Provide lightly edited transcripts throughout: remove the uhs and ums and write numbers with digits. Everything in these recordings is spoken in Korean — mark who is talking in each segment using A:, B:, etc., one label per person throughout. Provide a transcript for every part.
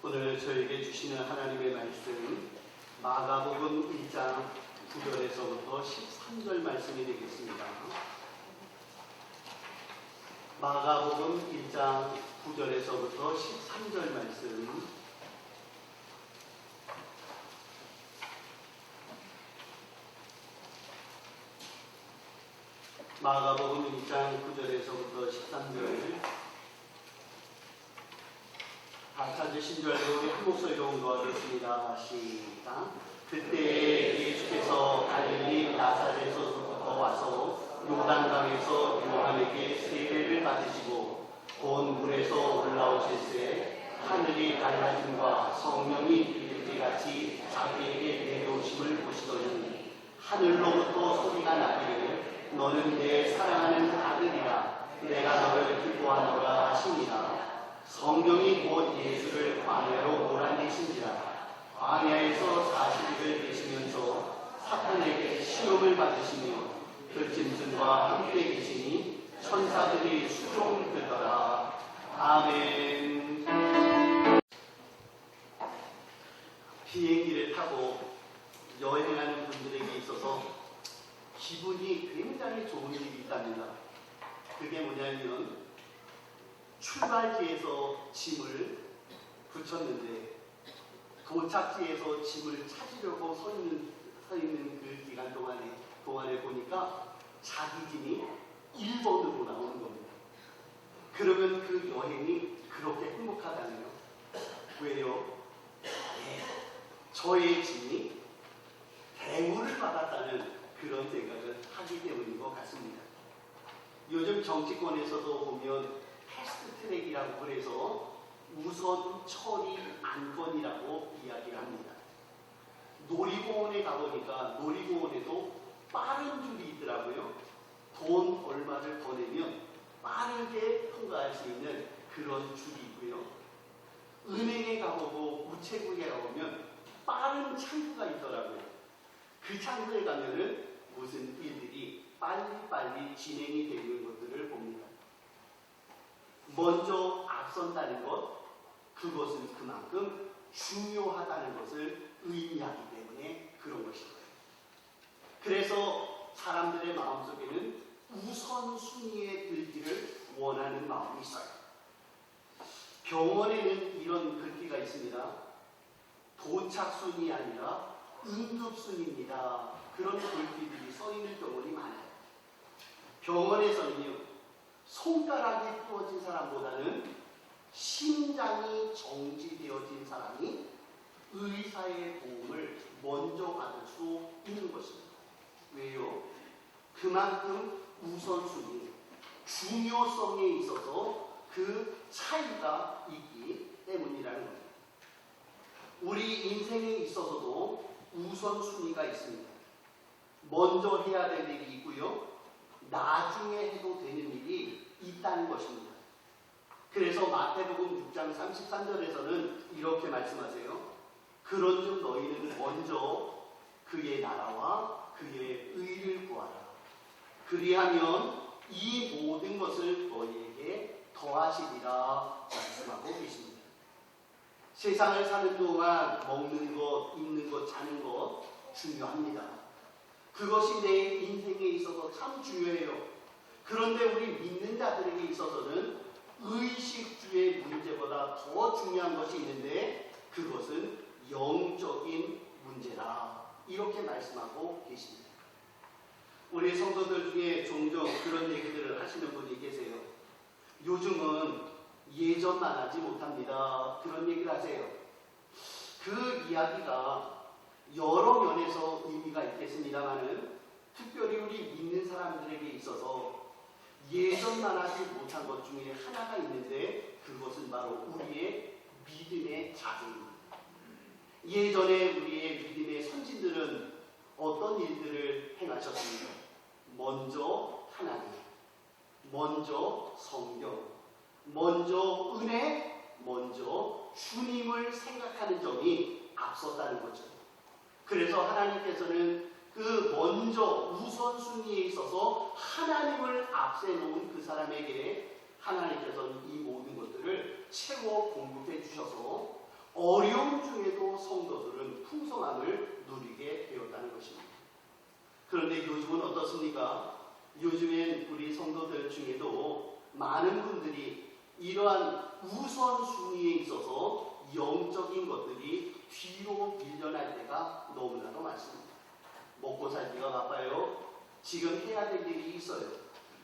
A: 오늘 저에게 주시는 하나님의 말씀 마가복음 1장 9절에서부터 13절 말씀이 되겠습니다. 마가복음 1장 9절에서부터 13절 말씀. 마가복음 1장 9절에서부터 13절. 다 찾으신 줄 알고 우리 한 목소리로 도와주겠습니다. 시작. 그때 예수께서 갈릴리 나사렛에서부터 와서 요단강에서 요한에게 세례를 받으시고 본 물에서 올라오실때 하늘이 달라짐과 성령이 비둘기같이 자기에게 내려오심을 보시더니 하늘로부터 소리가 나기를 너는 내 사랑하는 아들이라 내가 너를 기뻐하노라 하시니라. 성경이 곧 예수를 광야로 몰아내신지라. 광야에서 40일을 계시면서 사탄에게 시험을 받으시며 들짐승과 함께 계시니 천사들이 수종을 들더라. 아멘. 비행기를 타고 여행하는 분들에게 있어서 기분이 굉장히 좋은 일이 있답니다. 그게 뭐냐면 출발지에서 짐을 붙였는데 도착지에서 짐을 찾으려고 서 있는 그 기간 동안에 보니까 자기 짐이 1번으로 나오는 겁니다. 그러면 그 여행이 그렇게 행복하다네요. 왜요? 네, 저의 짐이 대우를 받았다는 그런 생각을 하기 때문인 것 같습니다. 요즘 정치권에서도 보면 패스트트랙이라고 그래서 우선 처리 안건이라고 이야기를 합니다. 놀이공원에 가보니까 놀이공원에도 빠른 줄이 있더라고요. 돈 얼마를 더 내면 빠르게 통과할 수 있는 그런 줄이 있고요. 은행에 가보고 우체국에 가보면 빠른 창구가 있더라고요. 그 창구에 가면은 무슨 일들이 빨리빨리 진행이 되는 것들을 봅니다. 먼저 앞선다는 것, 그것은 그만큼 중요하다는 것을 의미하기 때문에 그런 것입니다. 그래서 사람들의 마음속에는 우선순위에 들기를 원하는 마음이 있어요. 병원에는 이런 글귀가 있습니다. 도착순이 아니라 응급순입니다. 그런 글귀들이 써 있는 경우가 많아요. 병원에서는요, 손가락이 부러진 사람보다는 심장이 정지되어진 사람이 의사의 도움을 먼저 받을 수 있는 것입니다. 왜요? 그만큼 우선순위, 중요성에 있어서 그 차이가 있기 때문이라는 겁니다. 우리 인생에 있어서도 우선순위가 있습니다. 먼저 해야 될 일이 있고요. 나중에 해도 되는 일이 있다는 것입니다. 그래서 마태복음 6장 33절에서는 이렇게 말씀하세요. 그런즉 너희는 먼저 그의 나라와 그의 의를 구하라. 그리하면 이 모든 것을 너희에게 더하시리라 말씀하고 계십니다. 세상을 사는 동안 먹는 것, 입는 것, 자는 것 중요합니다. 그것이 내 인생에 있어서 참 중요해요. 그런데 우리 믿는 자들에게 있어서는 의식주의 문제보다 더 중요한 것이 있는데 그것은 영적인 문제라. 이렇게 말씀하고 계십니다. 우리 성도들 중에 종종 그런 얘기들을 하시는 분이 계세요. 요즘은 예전만 하지 못합니다. 그런 얘기를 하세요. 그 이야기가 여러 면에서 의미가 있겠습니다만은 특별히 우리 믿는 사람들에게 있어서 예전만 하지 못한 것 중에 하나가 있는데 그것은 바로 우리의 믿음의 자세입니다. 예전에 우리의 믿음의 선진들은 어떤 일들을 행하셨습니까? 먼저 하나님, 먼저 성경, 먼저 은혜, 먼저 주님을 생각하는 점이 앞섰다는 거죠. 그래서 하나님께서는 그 먼저 우선순위에 있어서 하나님을 앞세 놓은 그 사람에게 하나님께서는 이 모든 것들을 채워 공급해 주셔서 평강을 누리게 되었다는 것입니다. 그런데 요즘은 어떻습니까? 요즘엔 우리 성도들 중에도 많은 분들이 이러한 우선순위에 있어서 영적인 것들이 뒤로 밀려날 때가 너무나도 많습니다. 먹고 살기가 바빠요. 지금 해야 될 일이 있어요.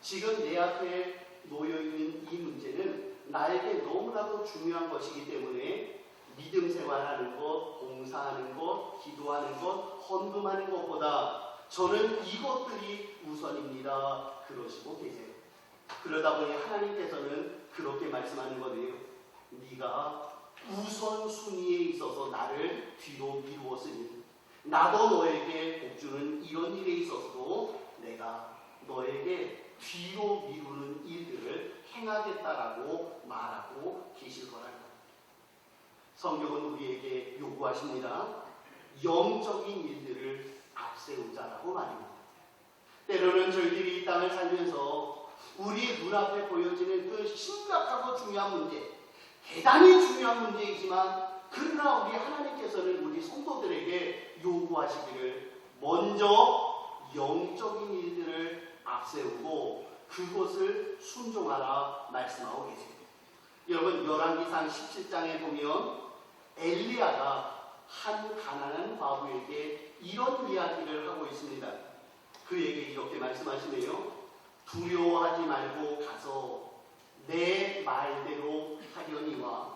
A: 지금 내 앞에 놓여있는 이 문제는 나에게 너무나도 중요한 것이기 때문에 믿음 생활하는 것, 봉사하는 것, 기도하는 것, 헌금하는 것보다 저는 이것들이 우선입니다. 그러시고 계세요. 그러다 보니 하나님께서는 그렇게 말씀하는 거네요. 네가 우선순위에 있어서 나를 뒤로 미루었으니 나도 너에게 복주는 이런 일에 있어서도 내가 너에게 뒤로 미루는 일들을 행하겠다라고 말하고 계실 거라는 것. 성경은 우리에게 요구하십니다. 영적인 일들을 앞세우자라고 말입니다. 때로는 저희들이 이 땅을 살면서 우리 눈앞에 보여지는 그 심각하고 중요한 문제, 대단히 중요한 문제이지만 그러나 우리 하나님께서는 우리 성도들에게 요구하시기를 먼저 영적인 일들을 앞세우고 그것을 순종하라 말씀하고 계십니다. 여러분 열왕기상 17장에 보면 엘리야가 한 가난한 과부에게 이런 이야기를 하고 있습니다. 그에게 이렇게 말씀하시네요. 두려워하지 말고 가서 내 말대로 하려니와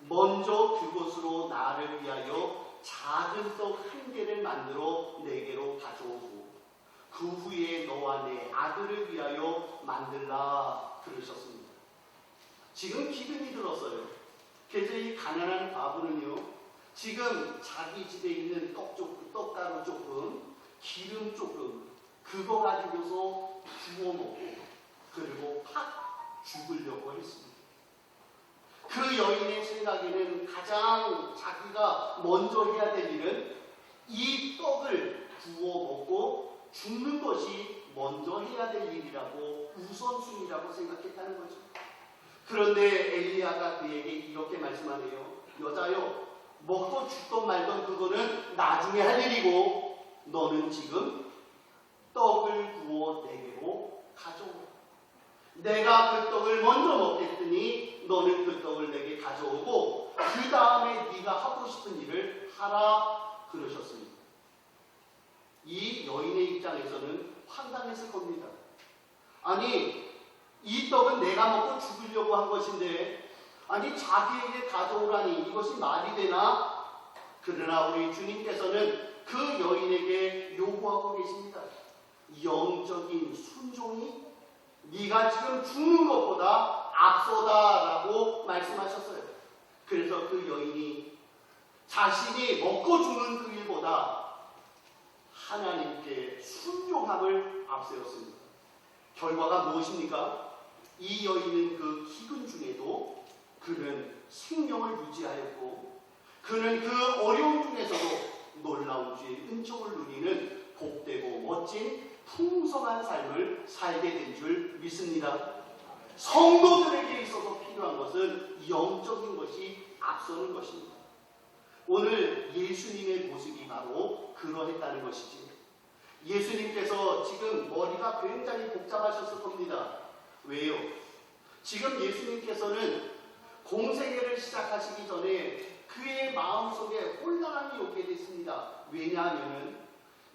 A: 먼저 그곳으로 나를 위하여 작은 떡 한 개를 만들어 내게로 가져오고 그 후에 너와 내 아들을 위하여 만들라 그러셨습니다. 지금 기름이 들었어요. 그래서 이 가난한 과부는요, 지금 자기 집에 있는 떡가루 조금, 기름 조금, 그거 가지고서 구워 먹고 그리고 팍 죽으려고 했습니다. 그 여인의 생각에는 가장 자기가 먼저 해야 될 일은 이 떡을 구워 먹고 죽는 것이 먼저 해야 될 일이라고 우선순위라고 생각했다는 거죠. 그런데 엘리야가 그에게 이렇게 말씀하네요. 여자여, 먹고 죽던 말던 그거는 나중에 할 일이고 너는 지금 떡을 구워 내게로 가져오라. 내가 그 떡을 먼저 먹겠으니 너는 그 떡을 내게 가져오고 그 다음에 네가 하고 싶은 일을 하라 그러셨습니다. 이 여인의 입장에서는 황당했을 겁니다. 아니 이 떡은 내가 먹고 죽으려고 한 것인데 아니 자기에게 가져오라니 이것이 말이 되나? 그러나 우리 주님께서는 그 여인에게 요구하고 계십니다. 영적인 순종이 네가 지금 죽는 것보다 앞서다라고 말씀하셨어요. 그래서 그 여인이 자신이 먹고 죽는 그 일보다 하나님께 순종함을 앞세웠습니다. 결과가 무엇입니까? 이 여인은 그 기근 중에도 그는 생명을 유지하였고 그는 그 어려움 중에서도 놀라운 주의 은총을 누리는 복되고 멋진 풍성한 삶을 살게 된 줄 믿습니다. 성도들에게 있어서 필요한 것은 영적인 것이 앞서는 것입니다. 오늘 예수님의 모습이 바로 그러했다는 것이지. 예수님께서 지금 머리가 굉장히 복잡하셨을 겁니다. 왜요? 지금 예수님께서는 공생애를 시작하시기 전에 그의 마음속에 혼란함이 오게 됐습니다. 왜냐하면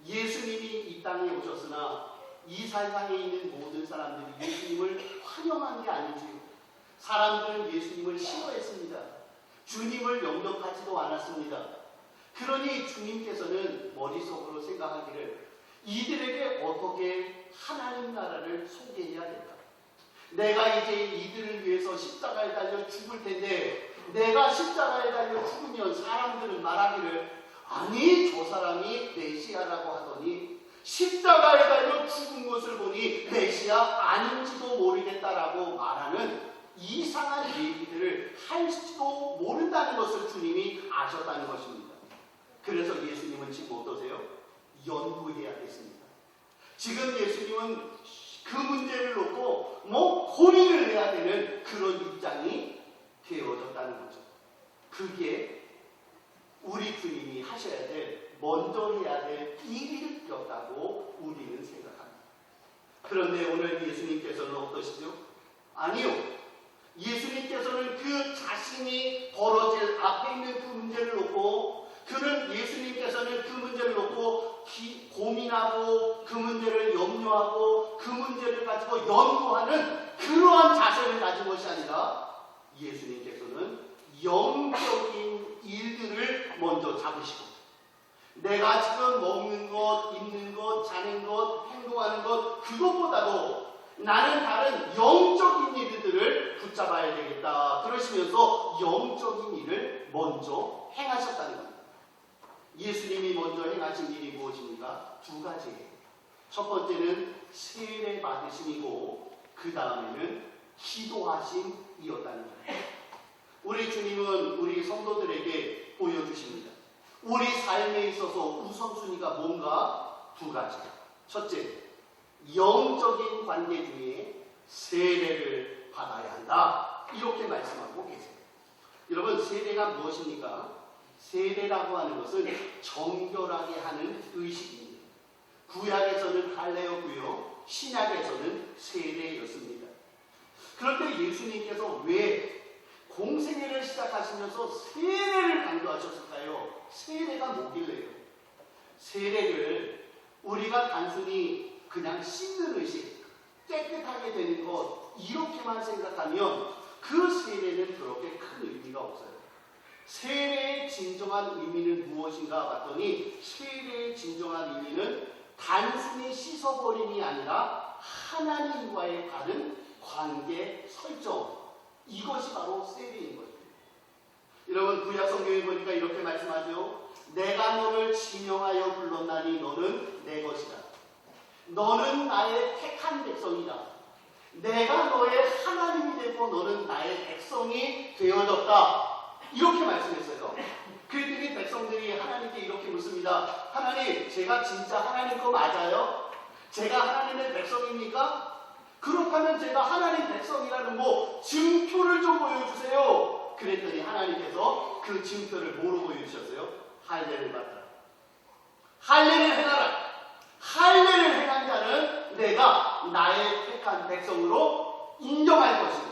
A: 예수님이 이 땅에 오셨으나 이 세상에 있는 모든 사람들이 예수님을 환영한 게 아니지요. 사람들은 예수님을 싫어했습니다. 주님을 영접하지도 않았습니다. 그러니 주님께서는 머릿속으로 생각하기를 이들에게 어떻게 하나님 나라를 소개해야 될까? 내가 이제 이들을 위해서 십자가에 달려 죽을 텐데 내가 십자가에 달려 죽으면 사람들은 말하기를 아니 저 사람이 메시아라고 하더니 십자가에 달려 죽은 것을 보니 메시아 아닌지도 모르겠다라고 말하는 이상한 얘기들을 할지도 모른다는 것을 주님이 아셨다는 것입니다. 그래서 예수님은 지금 어떠세요? 연구해야겠습니다. 지금 예수님은 그 문제를 놓고 고민을 해야 되는 그런 입장이 되어졌다는 거죠. 그게 우리 주님이 하셔야 될 먼저 해야 될 일이었다고 우리는 생각합니다. 그런데 오늘 예수님께서는 어떠시죠? 아니요. 예수님께서는 그 자신이 벌어질 앞에 있는 그 문제를 놓고 예수님께서는 그 문제를 놓고 고민하고 그 문제를 염려하고 그 문제를 가지고 연구하는 그러한 자세를 가진 것이 아니라 예수님께서는 영적인 일들을 먼저 잡으시고 내가 지금 먹는 것, 입는 것, 자는 것, 행동하는 것 그것보다도 나는 다른 영적인 일들을 붙잡아야 되겠다. 그러시면서 영적인 일을 먼저 행하셨다는 겁니다. 예수님이 먼저 행하신 일이 무엇입니까? 두 가지예요. 첫 번째는 세례 받으심이고 그 다음에는 기도하심이었다는 거예요. 우리 주님은 우리 성도들에게 보여주십니다. 우리 삶에 있어서 우선순위가 뭔가 두 가지. 첫째, 영적인 관계 중에 세례를 받아야 한다. 이렇게 말씀하고 계세요. 여러분, 세례가 무엇입니까? 세례라고 하는 것은 정결하게 하는 의식입니다. 구약에서는 할례였고요, 신약에서는 세례였습니다. 그런데 예수님께서 왜 공생애를 시작하시면서 세례를 강조하셨을까요? 세례가 뭐길래요? 세례를 우리가 단순히 그냥 씻는 의식, 깨끗하게 되는 것 이렇게만 생각하면 그 세례는 그렇게 큰 의미가 없어요. 세례의 진정한 의미는 무엇인가 봤더니 세례의 진정한 의미는 단순히 씻어버림이 아니라 하나님과의 바른 관계 설정, 이것이 바로 세례인 거예요. 여러분, 구약 성경에 보니까 이렇게 말씀하죠. 내가 너를 지명하여 불렀나니 너는 내 것이다. 너는 나의 택한 백성이다. 내가 너의 하나님이 되고 너는 나의 백성이 되어졌다. 이렇게 말씀했어요. 그랬더니 백성들이 하나님께 이렇게 묻습니다. 하나님, 제가 진짜 하나님 거 맞아요? 제가 하나님의 백성입니까? 그렇다면 제가 하나님 백성이라는 증표를 좀 보여주세요. 그랬더니 하나님께서 그 증표를 뭐로 보여주셨어요? 할례를 받아라. 할례를 행하라. 할례를 행한 자는 내가 나의 택한 백성으로 인정할 것이고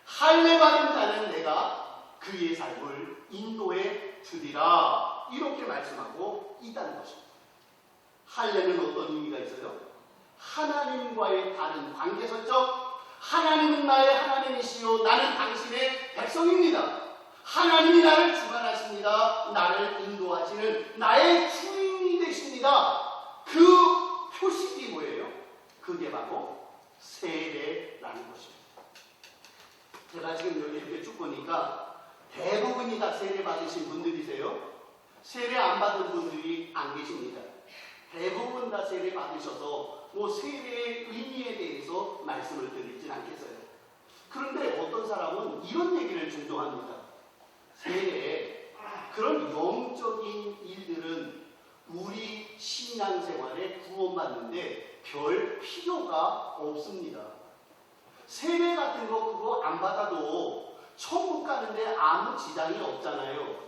A: 할례 받은 자는 내가 그의 삶을 인도해 주리라. 이렇게 말씀하고 있다는 것입니다. 할례는 어떤 의미가 있어요? 하나님과의 다른 관계 설정. 하나님은 나의 하나님이시요 나는 당신의 백성입니다. 하나님이 나를 주관하십니다. 나를 인도하시는 나의 주인이 되십니다. 그 표식이 뭐예요? 그게 바로 세례라는 것입니다. 제가 지금 여기 이렇게 쭉 보니까 대부분이 다 세례 받으신 분들이세요. 세례 안 받은 분들이 안 계십니다. 대부분 다 세례 받으셔서 세례의 의미에 대해서 말씀을 드리진 않겠어요. 그런데 어떤 사람은 이런 얘기를 종종 합니다. 세례, 그런 영적인 일들은 우리 신앙생활에 구원받는데 별 필요가 없습니다. 세례 같은 거 그거 안 받아도 천국 가는데 아무 지장이 없잖아요.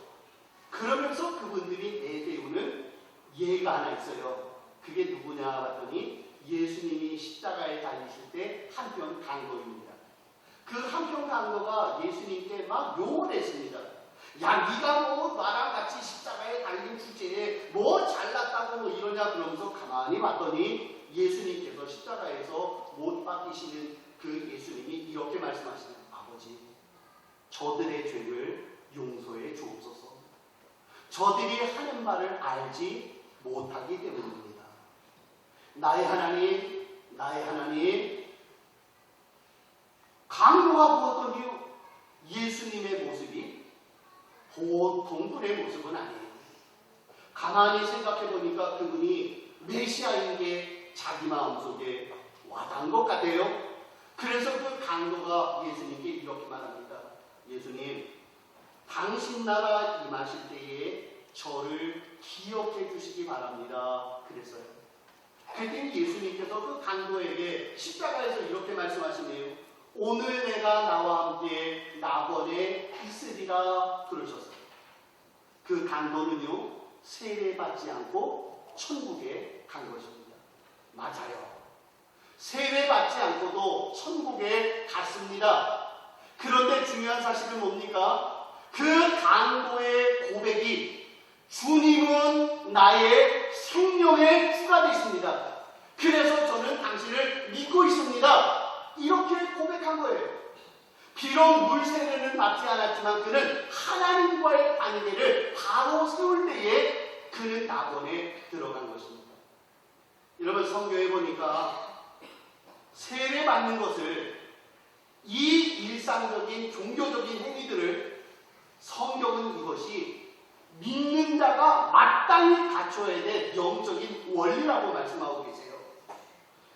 A: 그러면서 그분들이 내세우는 예가 하나 있어요. 그게 누구냐 봤더니 예수님이 십자가에 달리실 때 한편 강도입니다. 그 한편 강도가 예수님께 막 욕을 했습니다. 야, 네가 나랑 같이 십자가에 달린 주제에 잘났다고 이러냐 그러면서 가만히 봤더니 예수님께서 십자가에서 못 박히시는 그 예수님이 이렇게 말씀하시는 아버지, 저들의 죄를 용서해 주옵소서. 저들이 하는 말을 알지 못하기 때문입니다. 나의 하나님, 나의 하나님. 강도가 보았더니 예수님의 모습이 보통 분의 모습은 아니에요. 가만히 생각해 보니까 그분이 메시아인 게 자기 마음속에 와닿은 것 같아요. 그래서 그 강도가 예수님께 이렇게 말합니다. 예수님, 당신 나라 임하실 때에 저를 기억해 주시기 바랍니다. 그랬어요. 그랬더니 예수님께서 그 강도에게 십자가에서 이렇게 말씀하시네요. 오늘 내가 나와 함께 낙원에 있으리라 그러셨어요. 그 강도는요, 세례받지 않고 천국에 간 것입니다. 맞아요. 세례받지 않고도 천국에 갔습니다. 그런데 중요한 사실은 뭡니까? 그 강도의 고백이 주님은 나의 생명의 주가 되십니다. 그래서 저는 당신을 믿고 있습니다. 이렇게 고백한 거예요. 비록 물세례는 받지 않았지만 그는 하나님과의 관계를 바로 세울 때에 그는 낙원에 들어간 것입니다. 여러분, 성경에 보니까 세례 받는 것을, 이 일상적인 종교적인 행위들을 성경은 이것이 믿는 자가 마땅히 갖춰야 될 영적인 원리라고 말씀하고 계세요.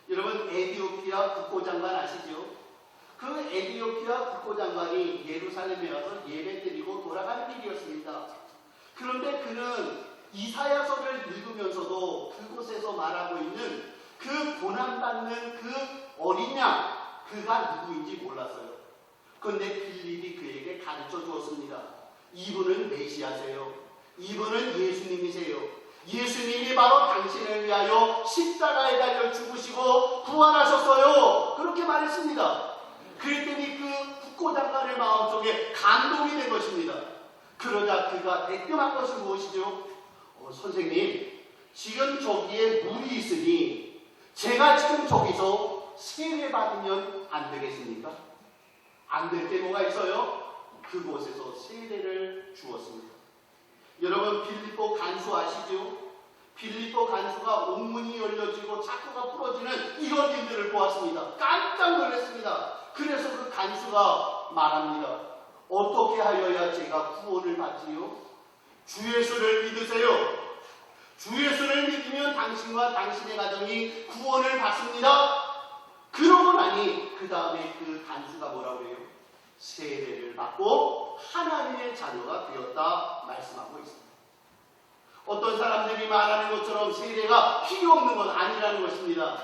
A: 여러분, 에티오피아 국고장관 아시죠? 그 에티오피아 국고장관이 예루살렘에 와서 예배드리고 돌아가는 길이었습니다. 그런데 그는 이사야서를 읽으면서도 그곳에서 말하고 있는 그 고난받는 그 어린 양, 그가 누구인지 몰랐어요. 그런데 빌립이 그에게 가르쳐 주었습니다. 이분은 메시아세요. 이분은 예수님이세요. 예수님이 바로 당신을 위하여 십자가에 달려 죽으시고 부활하셨어요. 그렇게 말했습니다. 그랬더니 그 국고장관의 마음속에 감동이 된 것입니다. 그러자 그가 대뜸한 것이 무엇이죠? 선생님, 지금 저기에 물이 있으니 제가 지금 저기서 세례 받으면 안 되겠습니까? 안 될 게 뭐가 있어요? 그곳에서 세례를 주었습니다. 여러분, 빌립보 간수 아시죠? 빌립보 간수가 옥문이 열려지고 창고가 풀어지는 이런 일들을 보았습니다. 깜짝 놀랐습니다. 그래서 그 간수가 말합니다. 어떻게 하여야 제가 구원을 받지요? 주 예수를 믿으세요. 주 예수를 믿으면 당신과 당신의 가정이 구원을 받습니다. 그러고 나니 그 다음에 그 간수가 뭐라고 해요? 세례를 받고 하나님의 자녀가 되었다 말씀하고 있습니다. 어떤 사람들이 말하는 것처럼 세례가 필요 없는 건 아니라는 것입니다.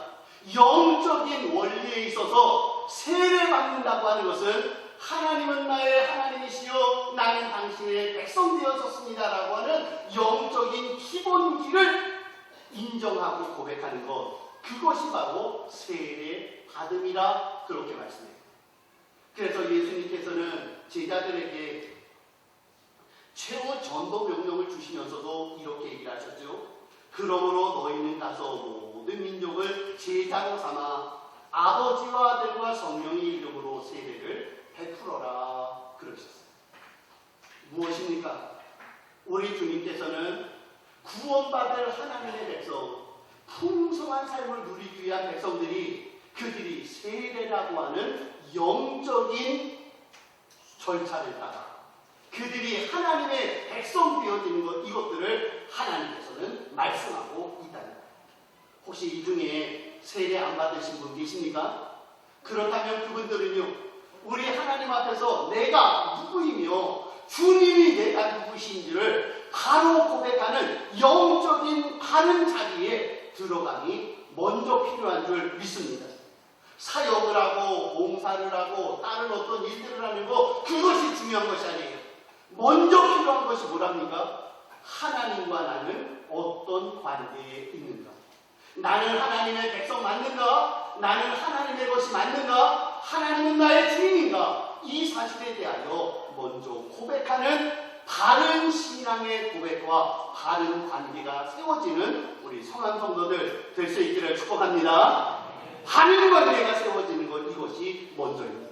A: 영적인 원리에 있어서 세례받는다고 하는 것은 하나님은 나의 하나님이시요 나는 당신의 백성 되었었습니다라고 하는 영적인 기본기를 인정하고 고백하는 것, 그것이 바로 세례 받음이라 그렇게 말씀해요. 그래서 예수님께서는 제자들에게 최후 전도 명령을 주시면서도 이렇게 얘기를 하셨죠. 그러므로 너희는 가서 모든 민족을 제자로 삼아 아버지와 아들과 성령의 이름으로 세례를 베풀어라 그러셨어요. 무엇입니까? 우리 주님께서는 구원받을 하나님의 백성, 풍성한 삶을 누리기 위한 백성들이 그들이 세례라고 하는 영적인 절차를 따라 그들이 하나님의 백성 되어지는 것, 이것들을 하나님께서는 말씀하고 있다는 거예요. 혹시 이 중에 세례 안 받으신 분 계십니까? 그렇다면 그분들은요, 우리 하나님 앞에서 내가 누구이며 주님이 내가 누구신지를 바로 고백하는 영적인 바른 자리에 들어감이 먼저 필요한 줄 믿습니다. 사역을 하고 봉사를 하고 다른 어떤 일들을 하는 거, 그것이 중요한 것이 아니에요. 먼저 필요한 것이 뭐랍니까? 하나님과 나는 어떤 관계에 있는가? 나는 하나님의 백성 맞는가? 나는 하나님의 것이 맞는가? 하나님은 나의 주인인가? 이 사실에 대하여 먼저 고백하는 바른 신앙의 고백과 바른 관계가 세워지는 우리 성한 성도들 될 수 있기를 축복합니다. 바른 관계가 세워지는 것, 이것이 먼저입니다.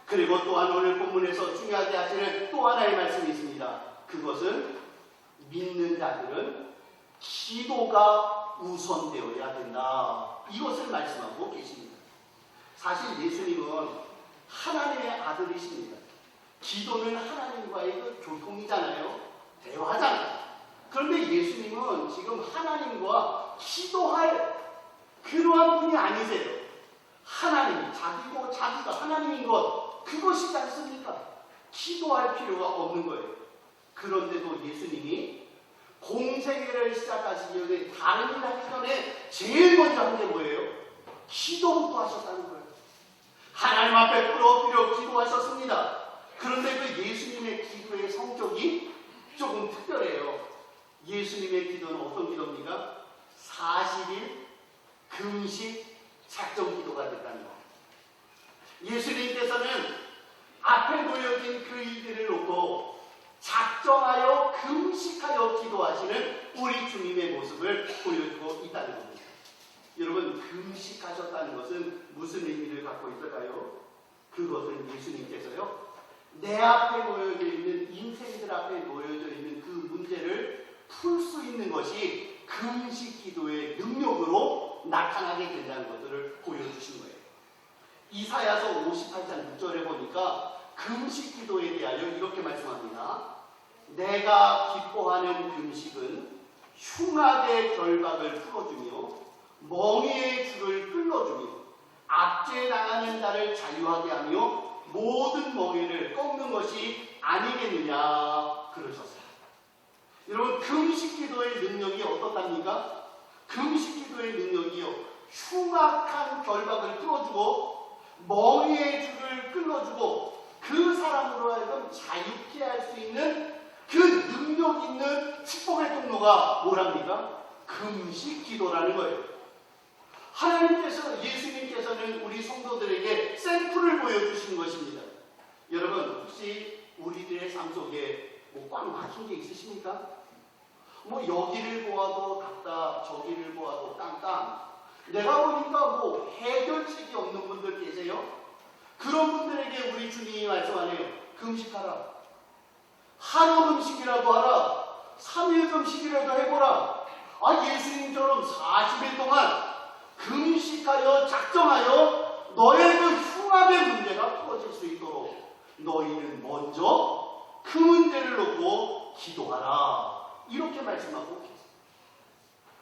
A: 그리고 또한 오늘 본문에서 중요하게 하시는 또 하나의 말씀이 있습니다. 그것은 믿는 자들은 기도가 우선되어야 된다. 이것을 말씀하고 계십니다. 사실 예수님은 하나님의 아들이십니다. 기도는 하나님과의 그 교통이잖아요. 대화잖아요. 그런데 예수님은 지금 하나님과 기도할 그러한 분이 아니세요. 하나님이 자기고 자기가 하나님인 것, 그것이지 않습니까? 기도할 필요가 없는 거예요. 그런데도 예수님이 공생애를 시작하시기 전에 다른 일 하기 전에 제일 먼저 한 게 뭐예요? 기도부터 하셨다는 거예요. 하나님 앞에 꿇어엎드려 기도하셨습니다. 그런데 그 예수님의 기도의 성격이 조금 특별해요. 예수님의 기도는 어떤 기도입니까? 40일 금식 작정 기도가 됐다는 거. 예수님께서는 앞에 놓여진 그 일들을 놓고 작정하여 금식하여 기도하시는 우리 주님의 모습을 보여주고 있다는 겁니다. 여러분, 금식하셨다는 것은 무슨 의미를 갖고 있을까요? 그것은 예수님께서요, 내 앞에 놓여져 있는, 인생들 앞에 놓여져 있는 그 문제를 풀 수 있는 것이 금식 기도의 능력으로 나타나게 된다는 것들을 보여주신 거예요. 이사야서 58장 6절에 보니까 금식 기도에 대하여 이렇게 말씀합니다. 내가 기뻐하는 금식은 흉악의 결박을 풀어주며 멍에의 줄을 끌어주며 압제당하는 자를 자유하게 하며 모든 멍에를 꺾는 것이 아니겠느냐 그러셨어요. 여러분, 금식 기도의 능력이 어떻답니까? 금식 기도의 능력이요, 흉악한 결박을 풀어주고 멍에의 줄을 끌어주고 그 사람으로 하여금 자유케 할 수 있는 그 능력 있는 축복의 통로가 뭐랍니까? 금식 기도라는 거예요. 하나님께서, 예수님께서는 우리 성도들에게 샘플을 보여주신 것입니다. 여러분, 혹시 우리들의 삶 속에 꽉 막힌 게 있으십니까? 여기를 보아도 답답, 저기를 보아도 땅땅. 내가 보니까 해결책이 없는 분들 계세요? 그런 분들에게 우리 주님이 말씀하네요. 금식하라. 하루 금식이라도 하라. 3일 금식이라도 해보라. 예수님처럼 40일 동안 금식하여 작정하여 너의 그 흉악의 문제가 풀어질 수 있도록 너희는 먼저 그 문제를 놓고 기도하라. 이렇게 말씀하고 계세요.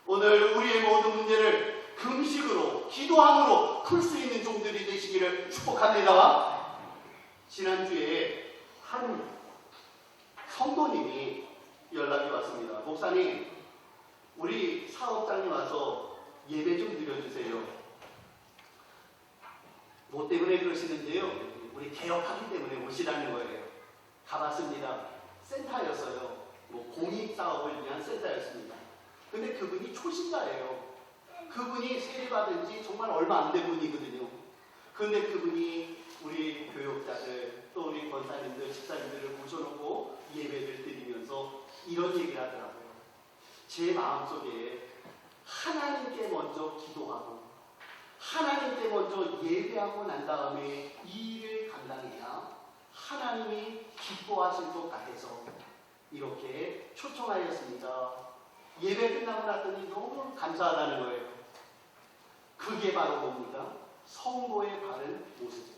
A: 오늘 우리의 모든 문제를 금식으로, 기도함으로 풀 수 있는 종들이 되시기를 축복합니다. 지난주에 한 성도님이 연락이 왔습니다. 목사님, 우리 사업장에 와서 예배 좀 드려주세요. 뭐 때문에 그러시는데요, 우리 개업하기 때문에 오시라는 거예요. 가봤습니다. 센터였어요. 공익사업을 위한 센터였습니다. 근데 그분이 초신자예요. 그분이 세례받은 지 정말 얼마 안 된 분이거든요. 근데 그분이 우리 교육자들, 또 우리 권사님들, 집사님들을 모셔놓고 예배를 드리면서 이런 얘기를 하더라고요. 제 마음속에 하나님께 먼저 기도하고 하나님께 먼저 예배하고 난 다음에 이 일을 감당해야 하나님이 기뻐하실 것 같아서 이렇게 초청하였습니다. 예배 끝나고 났더니 너무 감사하다는 거예요. 그게 바로 뭡니까? 성도의 바른 모습입니다.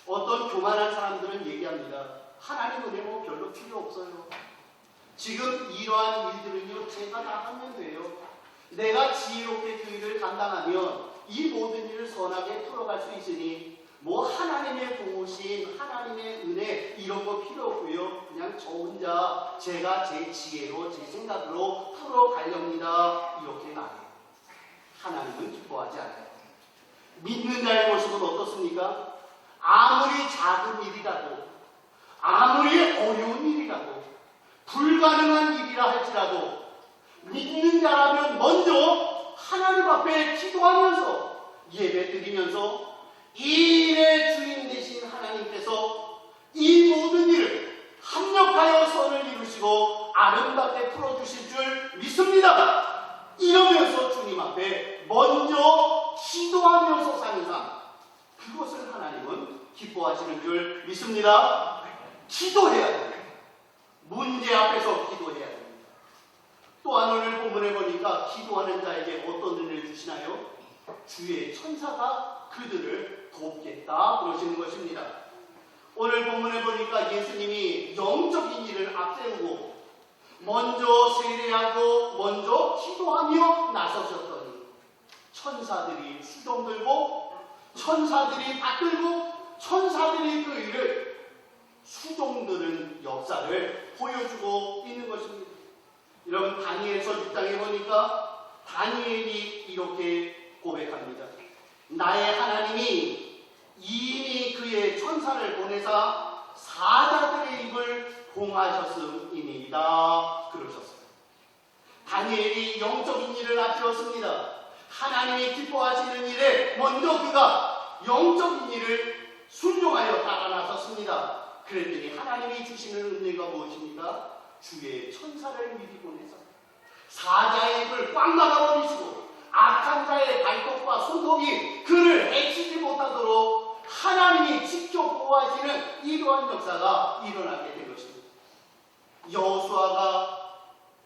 A: 어떤 교만한 사람들은 얘기합니다. 하나님 은혜 별로 필요 없어요. 지금 이러한 일들은요, 제가 다 하면 돼요. 내가 지혜롭게 그 일을 감당하면 이 모든 일을 선하게 풀어갈 수 있으니 하나님의 도우심, 하나님의 은혜 이런 거 필요 없고요. 그냥 저 혼자 제가 제 지혜로, 제 생각으로 풀어가렵니다. 이렇게 말해요. 하나님은 기뻐하지 않아요. 믿는 자의 모습은 어떻습니까? 아무리 작은 일이라도, 아무리 어려운 일이라도, 불가능한 일이라 할지라도 믿는 자라면 먼저 하나님 앞에 기도하면서 예배 드리면서 이 일의 주인 되신 하나님께서 이 모든 일을 합력하여 선을 이루시고 아름답게 풀어주실 줄 믿습니다. 이러면서 주님 앞에 먼저 기도하면서 사는 삶, 그것을 하나님은 기뻐하시는 줄 믿습니다. 기도해야 됩니다. 문제 앞에서 기도해야 됩니다. 또한 오늘 본문에 보니까 기도하는 자에게 어떤 은혜를 주시나요? 주의 천사가 그들을 돕겠다 그러시는 것입니다. 오늘 본문에 보니까 예수님이 영적인 일을 앞세우고 먼저 세례하고 먼저 기도하며 나서셨더니 천사들이 수종 들고 천사들이 받들고 천사들이 그 일을 수종드는 역사를 보여주고 있는 것입니다. 여러분, 다니엘서 6장에 보니까 다니엘이 이렇게 고백합니다. 나의 하나님이 이미 그의 천사를 보내사 사자들의 입을 봉하셨음이니이다 그러셨어요. 다니엘이 영적인 일을 앞세웠습니다. 하나님이 기뻐하시는 일에 먼저 그가 영적인 일을 순종하여 따라 나섰습니다. 그랬더니 하나님이 주시는 은혜가 무엇입니까? 주의 천사를 미리 보내서 사자의 입을 꽉 막아버리시고 악한 자의 발톱과 손톱이 그를 해치지 못하도록 하나님이 직접 보호하시는 이러한 역사가 일어나게 된 것입니다. 여호수아가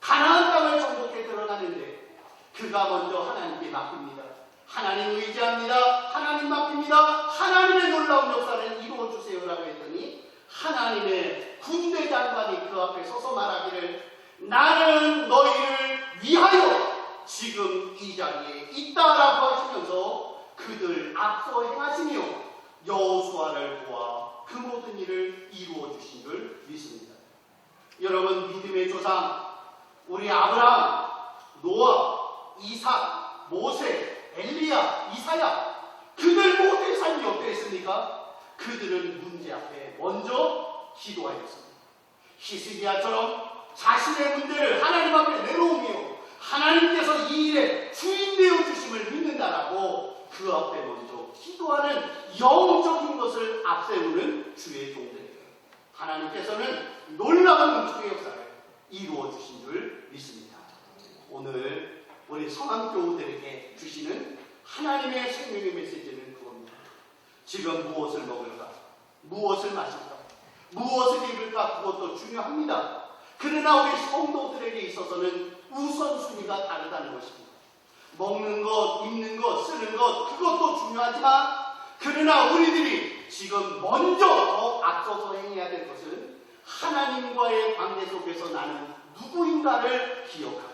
A: 가나안 땅을 정복해 들어가는데 그가 먼저 하나님께 맡깁니다. 하나님 의지합니다. 하나님 맡깁니다. 하나님의 놀라운 역사를 이루어 주세요라고 했더니 하나님의 군대 장관이 그 앞에 서서 말하기를 나는 너희를 위하여 지금 이 자리에 있다라고 하시면서 그들 앞서 행하시며 여호수아를 도와 그 모든 일을 이루어 주신 줄 믿습니다. 여러분, 믿음의 조상 우리 아브라함, 노아, 이삭, 모세, 엘리야, 이사야 그들 모두의 삶이 어땠습니까? 그들은 문제 앞에 먼저 기도하였습니다. 히스기야처럼 자신의 문제를 하나님 앞에 내놓으며 하나님께서 이 일에 주인 되어 주심을 믿는다라고 그 앞에 먼저 기도하는 영적인 것을 앞세우는 주의 종들이에요. 하나님께서는 놀라운 주의 역사를 이루어 주신 줄 믿습니다. 오늘 우리 성암교우들에게 주시는 하나님의 생명의 메시지는 그겁니다. 지금 무엇을 먹을까? 무엇을 마실까? 무엇을 입을까? 그것도 중요합니다. 그러나 우리 성도들에게 있어서는 우선순위가 다르다는 것입니다. 먹는 것, 입는 것, 쓰는 것 그것도 중요하지만 그러나 우리들이 지금 먼저 더 앞서서 행해야 될 것은 하나님과의 관계 속에서 나는 누구인가를 기억하고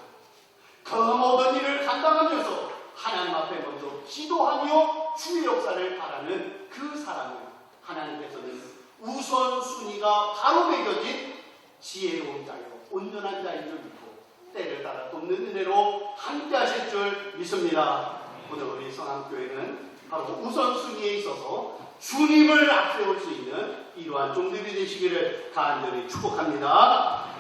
A: 그 모든 일을 감당하면서 하나님 앞에 먼저 기도하며 주의 역사를 바라는 그 사람을 하나님께서는 우선순위가 바로 매겨진 지혜로운 자요 온전한 자인 줄 믿고 때를 따라 돕는 은혜로 함께 하실 줄 믿습니다. 오늘 우리 성암교회는 바로 우선순위에 있어서 주님을 앞세울 수 있는 이러한 종들이 되시기를 간절히 축복합니다.